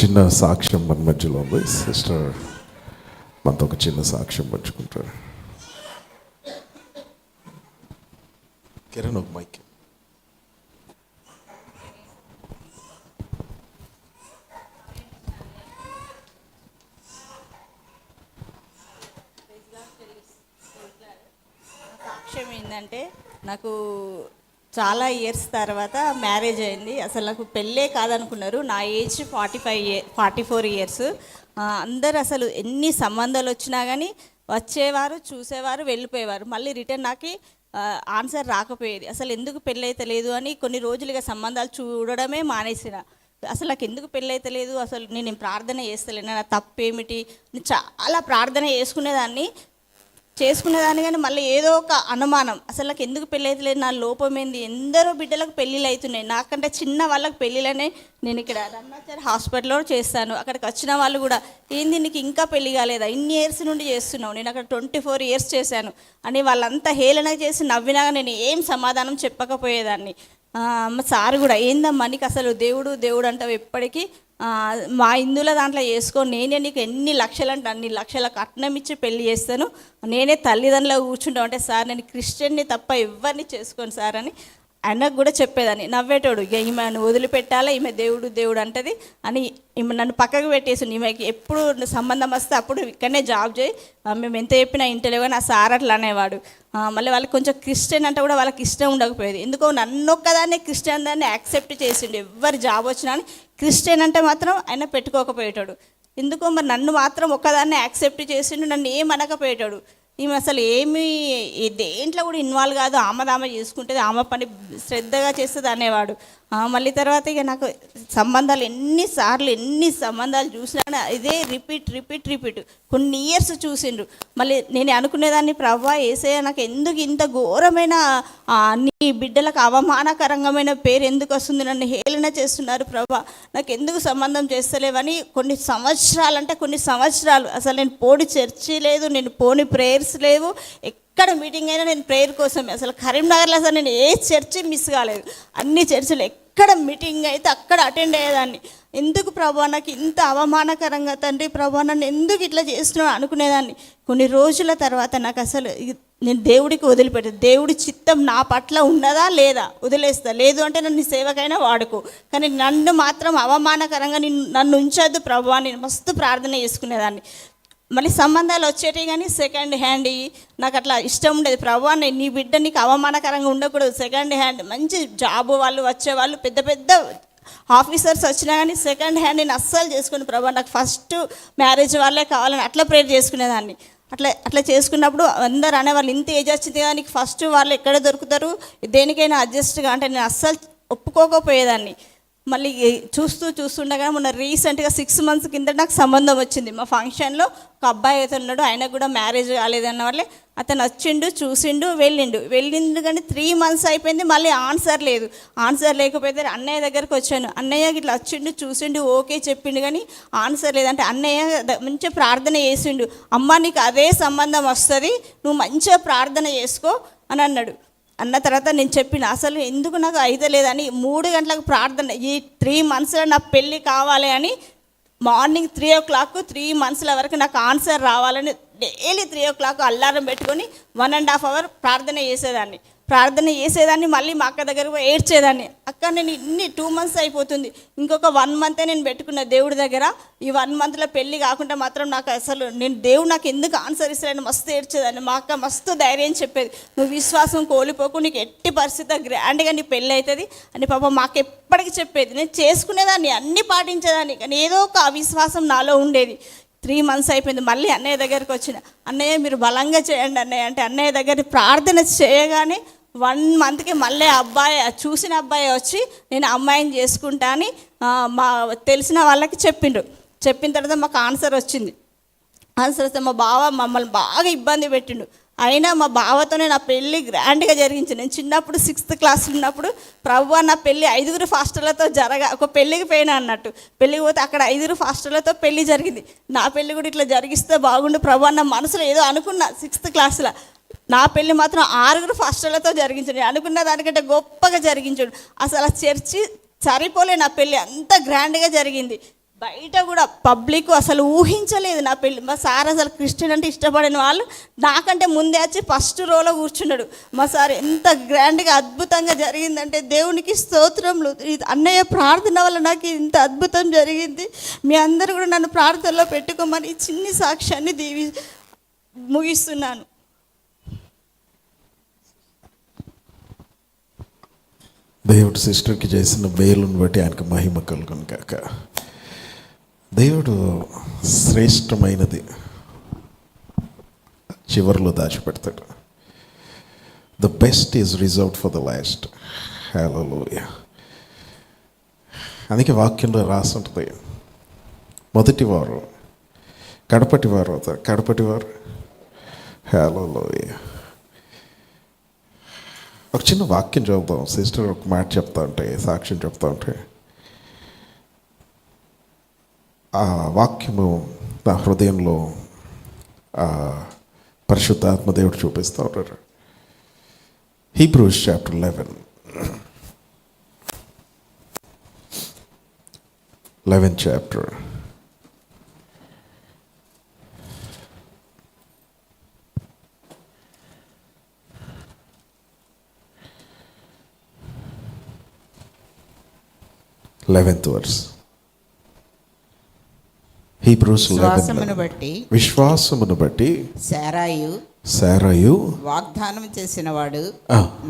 చిన్న సాక్ష్యం మన మధ్యలో ఉంది. సిస్టర్ మనతో ఒక చిన్న సాక్ష్యం పంచుకుంటారు. కిరణ్ ఒక మైక్. సాక్ష్యం ఏంటంటే, నాకు చాలా ఇయర్స్ తర్వాత మ్యారేజ్ అయింది. అసలు నాకు పెళ్ళే కాదనుకున్నారు. నా ఏజ్ 44 ఇయర్స్. అందరు అసలు ఎన్ని సంబంధాలు వచ్చినా కానీ వచ్చేవారు, చూసేవారు, వెళ్ళిపోయేవారు. మళ్ళీ రిటర్న్ నాకు ఆన్సర్ రాకపోయేది. అసలు ఎందుకు పెళ్ళి అయితే లేదు అని కొన్ని రోజులుగా సంబంధాలు చూడడమే మానేసిన. అసలు నాకు ఎందుకు పెళ్ళి అయితే లేదు, అసలు నేను ప్రార్థన చేస్తలేను, నా తప్పేమిటి, నేను చాలా ప్రార్థన చేసుకునేదాన్ని కానీ మళ్ళీ ఏదో ఒక అనుమానం, అసలు నాకు ఎందుకు పెళ్ళి అవుతలేదు, నా లోపం ఏంది. ఎందరో బిడ్డలకు పెళ్ళిళ్ళు అవుతున్నాయి, నాకంటే చిన్న వాళ్ళకి పెళ్ళిళ్ళనే. నేను ఇక్కడ రమణాచారి హాస్పిటల్లో చేస్తాను. అక్కడికి వచ్చిన వాళ్ళు కూడా, ఏంది నీకు ఇంకా పెళ్ళి కాలేదా, ఇన్ని ఇయర్స్ నుండి చేస్తున్నావు, నేను అక్కడ 24 ఇయర్స్ చేశాను అని వాళ్ళంతా హేళన చేసి నవ్వినాగా నేను ఏం సమాధానం చెప్పకపోయేదాన్ని. సార్ కూడా, ఏందమ్మా నీకు అసలు దేవుడు అంటావు ఎప్పటికీ, మా హిందువుల దాంట్లో చేసుకో, నేనే నీకు ఎన్ని లక్షలు అంటే అన్ని లక్షల కట్నం ఇచ్చి పెళ్లి చేస్తాను, నేనే తల్లిదండ్రులు కూర్చుంటాం అంటే, సార్ నేను క్రిస్టియన్ని తప్ప ఎవరిని చేసుకోను సార్ అని ఆయనకు కూడా చెప్పేదాన్ని. నవ్వేటోడు, ఇక ఈమెను వదిలిపెట్టాలా, ఈమె దేవుడు అంటది అని ఈమె నన్ను పక్కకు పెట్టేసి, ఈమెకి ఎప్పుడు సంబంధం వస్తే అప్పుడు ఇక్కడనే జాబ్ చేయి, మేము ఎంత చెప్పినా ఇంటలేవు కానీ ఆ సార్ అట్లా అనేవాడు. మళ్ళీ వాళ్ళకి కొంచెం క్రిస్టియన్ అంటే కూడా వాళ్ళకి ఇష్టం ఉండకపోయేది. ఎందుకో నన్ను ఒక్కదాన్ని క్రిస్టియన్ దాన్ని యాక్సెప్ట్ చేసిండు. ఎవరు జాబ్ వచ్చినా అని క్రిస్టియన్ అంటే మాత్రం ఆయన పెట్టుకోకపోయేటాడు. ఎందుకో మరి నన్ను మాత్రం ఒక్కదాన్ని యాక్సెప్ట్ చేసిండు, నన్ను ఏమనకపోయేటాడు. ఈమె అసలు ఏమీ దేంట్లో కూడా ఇన్వాల్వ్ కాదు, ఆమె చేసుకుంటుంది, ఆమె పని శ్రద్ధగా చేస్తుంది అనేవాడు. మళ్ళీ తర్వాత ఇక నాకు సంబంధాలు ఎన్ని సంబంధాలు చూసినా ఇదే రిపీట్ కొన్ని ఇయర్స్ చూసిండ్రు. మళ్ళీ నేను అనుకునేదాన్ని, ప్రభా యేసయ్య నాకు ఎందుకు ఇంత ఘోరమైన నీ బిడ్డలకు అవమానకరంగమైన పేరు ఎందుకు వస్తుంది, నన్ను హేళన చేస్తున్నారు ప్రభా, నాకు ఎందుకు సంబంధం చేస్తలేవని కొన్ని సంవత్సరాలు అసలు నేను పోని చర్చి లేదు, నేను పోని ప్రేయర్స్ లేవు, ఎక్కడ మీటింగ్ అయినా నేను ప్రేయర్ కోసమే. అసలు కరీంనగర్లో అసలు నేను ఏ చర్చి మిస్ కాలేదు, అన్ని చర్చిలు ఎక్కడ మీటింగ్ అయితే అక్కడ అటెండ్ అయ్యేదాన్ని. ఎందుకు ప్రభా నాకు ఇంత అవమానకరంగా, తండ్రి ప్రభా నన్ను ఎందుకు ఇట్లా చేస్తున్నావు అనుకునేదాన్ని. కొన్ని రోజుల తర్వాత నాకు అసలు నేను దేవుడికి వదిలిపెట్టాను, దేవుడి చిత్తం నా పట్ల ఉన్నదా లేదా వదిలేస్తా, లేదు అంటే నన్ను సేవకైనా వాడుకో, కానీ నన్ను మాత్రం అవమానకరంగా నన్ను ఉంచొద్దు ప్రభా, నేను మస్తు ప్రార్థన చేసుకునేదాన్ని. మళ్ళీ సంబంధాలు వచ్చేటివి కానీ సెకండ్ హ్యాండ్ నాకు అట్లా ఇష్టం ఉండేది. ప్రభా నీ బిడ్డ నీకు అవమానకరంగా ఉండకూడదు, సెకండ్ హ్యాండ్ మంచి జాబ్ వాళ్ళు వచ్చేవాళ్ళు పెద్ద ఆఫీసర్స్ వచ్చినా కానీ సెకండ్ హ్యాండ్ నేను అస్సలు చేసుకుని ప్రభా నాకు ఫస్ట్ మ్యారేజ్ వాళ్ళే కావాలని అట్లా ప్రేర్ చేసుకునేదాన్ని. అట్లా చేసుకున్నప్పుడు అందరు అనేవాళ్ళు, ఇంత ఏజ్ వచ్చింది కానీ నీకు ఫస్ట్ వాళ్ళు ఎక్కడ దొరుకుతారు, దేనికైనా అడ్జస్ట్గా అంటే నేను అస్సలు ఒప్పుకోకపోయేదాన్ని. మళ్ళీ చూస్తుండగా మొన్న రీసెంట్గా 6 months కింద నాకు సంబంధం వచ్చింది. మా ఫంక్షన్లో ఒక అబ్బాయి అయితే ఉన్నాడు, ఆయన కూడా మ్యారేజ్ కాలేదన్న వాళ్ళే, అతను వచ్చిండు, చూసిండు, వెళ్ళిండు కానీ 3 months అయిపోయింది, మళ్ళీ ఆన్సర్ లేకపోతే అన్నయ్య దగ్గరికి వచ్చాను. అన్నయ్య ఇట్లా వచ్చిండు, చూసిండు, ఓకే చెప్పిండు కానీ ఆన్సర్ లేదంటే అన్నయ్య మంచిగా ప్రార్థన చేసిండు, అమ్మ నీకు అదే సంబంధం వస్తుంది, నువ్వు మంచిగా ప్రార్థన చేసుకో అని అన్నాడు. అన్న తర్వాత నేను చెప్పిన, అసలు ఎందుకు నాకు అయితే లేదని 3 గంటలకు ప్రార్థన, ఈ 3 monthsలో నా పెళ్ళి కావాలి అని మార్నింగ్ 3 o'clock 3 months వరకు నాకు ఆన్సర్ రావాలని డైలీ 3 o'clock అల్లారం పెట్టుకొని 1.5 hour ప్రార్థన చేసేదాన్ని. మళ్ళీ మా అక్క దగ్గరకు ఏడ్చేదాన్ని, అక్క నేను ఇన్ని 2 months అయిపోతుంది, ఇంకొక 1 month నేను పెట్టుకున్న దేవుడి దగ్గర, ఈ 1 monthలో పెళ్ళి కాకుండా మాత్రం నాకు అసలు దేవుడు నాకు ఎందుకు ఆన్సర్ ఇస్తాడని మస్తు ఏడ్చేదాన్ని. మా అక్క మస్తు ధైర్యం చెప్పేది, నువ్వు విశ్వాసం కోల్పోకు, నీకు ఎట్టి పరిస్థితి గ్రాండ్గా నీ పెళ్ళి అవుతుంది అని పాప మాకు ఎప్పటికీ చెప్పేది. నేను చేసుకునేదాన్ని, అన్నీ పాటించేదాన్ని, కానీ ఏదో ఒక అవిశ్వాసం నాలో ఉండేది. 3 months అయిపోయింది, మళ్ళీ అన్నయ్య దగ్గరికి వచ్చిన, అన్నయ్య మీరు బలంగా చేయండి అన్నయ్య అంటే, అన్నయ్య దగ్గర ప్రార్థన చేయగానే 1 monthకి మళ్ళీ చూసిన అబ్బాయి వచ్చి నేను అమ్మాయిని చేసుకుంటా అని మా తెలిసిన వాళ్ళకి చెప్పిన తర్వాత మాకు ఆన్సర్ వచ్చింది. ఆన్సర్ వస్తే మా బావ మమ్మల్ని బాగా ఇబ్బంది పెట్టిండు. అయినా మా బావతోనే నా పెళ్ళి గ్రాండ్గా జరిగించింది. నేను చిన్నప్పుడు 6th class ఉన్నప్పుడు ప్రభువా నా పెళ్ళి 5 ఫాస్టర్లతో ఒక పెళ్ళికి పోయినా అన్నట్టు, పెళ్ళికి పోతే అక్కడ 5 ఫాస్టర్లతో పెళ్ళి జరిగింది. నా పెళ్ళి కూడా ఇట్లా జరిగిస్తే బాగుండు ప్రభువా నా మనసులో ఏదో అనుకున్నా. 6th classలో నా పెళ్ళి మాత్రం 6 ఫాస్టర్లతో జరిగించండి, అనుకున్న దానికంటే గొప్పగా జరిగించాడు. అసలు ఆ చర్చి సరిపోలే, నా పెళ్ళి అంత గ్రాండ్గా జరిగింది. బయట కూడా పబ్లిక్ అసలు ఊహించలేదు నా పెళ్ళి. మా సార్ అసలు క్రిస్టియన్ అంటే ఇష్టపడిన వాళ్ళు నాకంటే ముందే వచ్చి ఫస్ట్ రోలో కూర్చున్నాడు. మా సార్ ఎంత గ్రాండ్గా అద్భుతంగా జరిగిందంటే దేవునికి స్తోత్రములు. ఇది అన్నయ్య ప్రార్థన వల్ల నాకు ఇంత అద్భుతం జరిగింది. మీ అందరూ కూడా నన్ను ప్రార్థనలో పెట్టుకోమని ఈ చిన్ని సాక్ష్యాన్ని ముగిస్తున్నాను. దేవుడు సిస్టర్కి చేసిన మేలును బట్టి ఆయనకు మహిమ కలుగును కాక. దేవుడు శ్రేష్టమైనది చివరిలో దాచిపెడతాడు. The best is reserved for the last. Hallelujah. అందుకే వాక్యంలో రాసి ఉంటుంది, మొదటివారు కడపటివారు అవుతారు, కడపటివారు. హల్లెలూయా. ఒక చిన్న వాక్యం చదువుతాం. సిస్టర్ ఒక మాట చెప్తా ఉంటే, సాక్ష్యం చెప్తా ఉంటే ఆ వాక్యము నా హృదయంలో పరిశుద్ధాత్మ దేవుడు చూపిస్తూ ఉంటారు. Hebrews chapter 11 chapter. హీబ్రూస్ 11 విశ్వాసమును బట్టి శారాయు వాగ్దానం చేసిన వాడు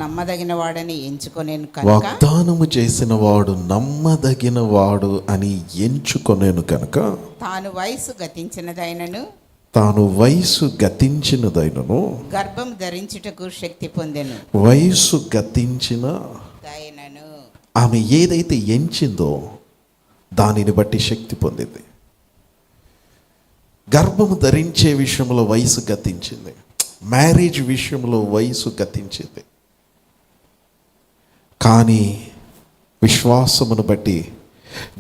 నమ్మదగిన వాడని ఎంచుకొనేను కనుక, వాగ్దానము చేసిన వాడు నమ్మదగిన వాడు అని ఎంచుకొనేను కనుక, తాను వయసు గతించినదైనను గర్భం ధరించుటకు శక్తి పొందెను. వయసు గతించిన దైనను ఆమె ఏదైతే ఎంచిందో దానిని బట్టి శక్తి పొందింది. గర్భము ధరించే విషయంలో వయసు గతించింది, మ్యారేజ్ విషయంలో వయసు గతించింది. కానీ విశ్వాసమును బట్టి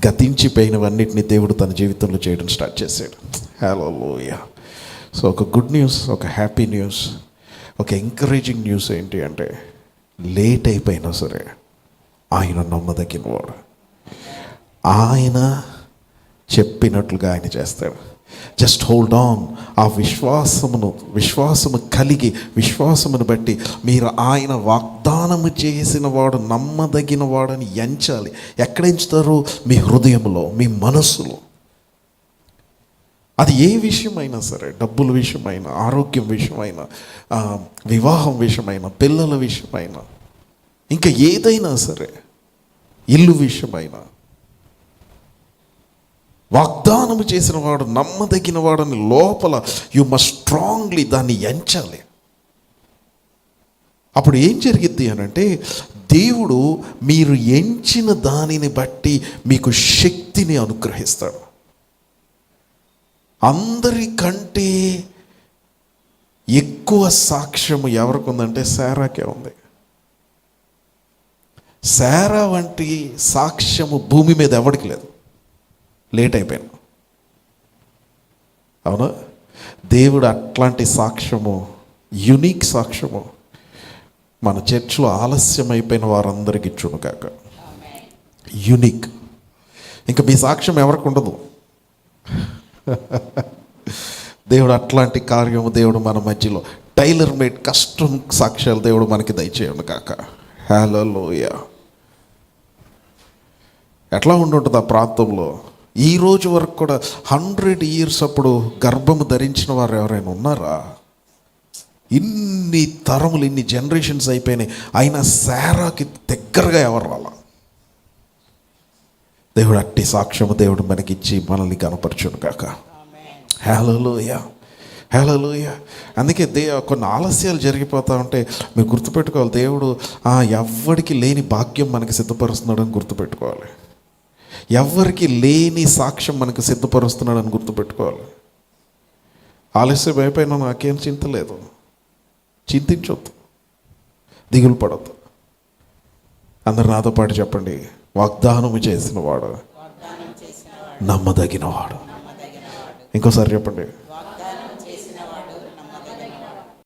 గతించిపోయినవన్నిటిని దేవుడు తన జీవితంలో చేయడం స్టార్ట్ చేశాడు. హల్లెలూయా. సో ఒక గుడ్ న్యూస్, ఒక హ్యాపీ న్యూస్, ఒక ఎంకరేజింగ్ న్యూస్ ఏంటి అంటే, లేట్ అయిపోయినా సరే ఆయన నమ్మదగినవాడు. ఆయన చెప్పినట్లుగా ఆయన చేస్తాడు. Just hold on. ఆ విశ్వాసము కలిగి, విశ్వాసమును బట్టి మీరు ఆయన వాగ్దానము చేసిన వాడు నమ్మదగిన వాడని ఎంచాలి. ఎక్కడ ఎంచుతారు? మీ హృదయంలో, మీ మనస్సులో. అది ఏ విషయమైనా సరే, డబ్బుల విషయమైనా, ఆరోగ్యం విషయమైనా, వివాహం విషయమైనా, పిల్లల విషయమైనా, ఇంకా ఏదైనా సరే, ఇల్లు విషయమైనా, వాగ్దానము చేసిన వాడు నమ్మదగిన వాడని లోపల యు మస్ట్ స్ట్రాంగ్లీ దాన్ని ఎంచాలి. అప్పుడు ఏం జరిగిద్ది అనంటే, దేవుడు మీరు ఎంచిన దానిని బట్టి మీకు శక్తిని అనుగ్రహిస్తాడు. అందరికంటే ఎక్కువ సాక్ష్యము ఎవరికి ఉందంటే శారాకే ఉంది. శారా వంటి సాక్ష్యము భూమి మీద ఎవరికి లేదు. లేట్ అయిపోయాను, అవునా? దేవుడు అట్లాంటి సాక్ష్యము, యునిక్ సాక్ష్యము మన చర్చ్లో ఆలస్యం అయిపోయిన వారందరికీ ఇచ్చును కాక. యునిక్. ఇంకా మీ సాక్ష్యం ఎవరికి ఉండదు. దేవుడు అట్లాంటి కార్యము దేవుడు మన మధ్యలో టైలర్ మేడ్ కష్టం సాక్ష్యాలు దేవుడు మనకి దయచేయను కాక. హల్లెలూయా. ఎట్లా ఉండుంటుంది ఆ ప్రాంతంలో ఈ రోజు వరకు కూడా? 100 years అప్పుడు గర్భము ధరించిన వారు ఎవరైనా ఉన్నారా? ఇన్ని తరములు, ఇన్ని జనరేషన్స్ అయిపోయినాయి, అయినా శారాకి దగ్గరగా ఎవరు రాలా. దేవుడు అట్టి సాక్ష్యము దేవుడు మనకిచ్చి మనల్ని కనపరచును కాక. హల్లెలూయా, హల్లెలూయా. అందుకే కొన్ని ఆలస్యాలు జరిగిపోతూ ఉంటే మీరు గుర్తుపెట్టుకోవాలి, దేవుడు ఎవ్వడికి లేని భాగ్యం మనకి సిద్ధపరుస్తున్నాడని గుర్తుపెట్టుకోవాలి. ఎవరికి లేని సాక్ష్యం మనకు సిద్ధపరుస్తున్నాడని గుర్తుపెట్టుకోవాలి. ఆలస్యం అయిపోయినా నాకేం చింత లేదు. చింతించొద్దు, దిగులు పడద్దు. అందరు నాతో పాటు చెప్పండి, వాగ్దానము చేసిన వాడు నమ్మదగినవాడు. ఇంకోసారి చెప్పండి,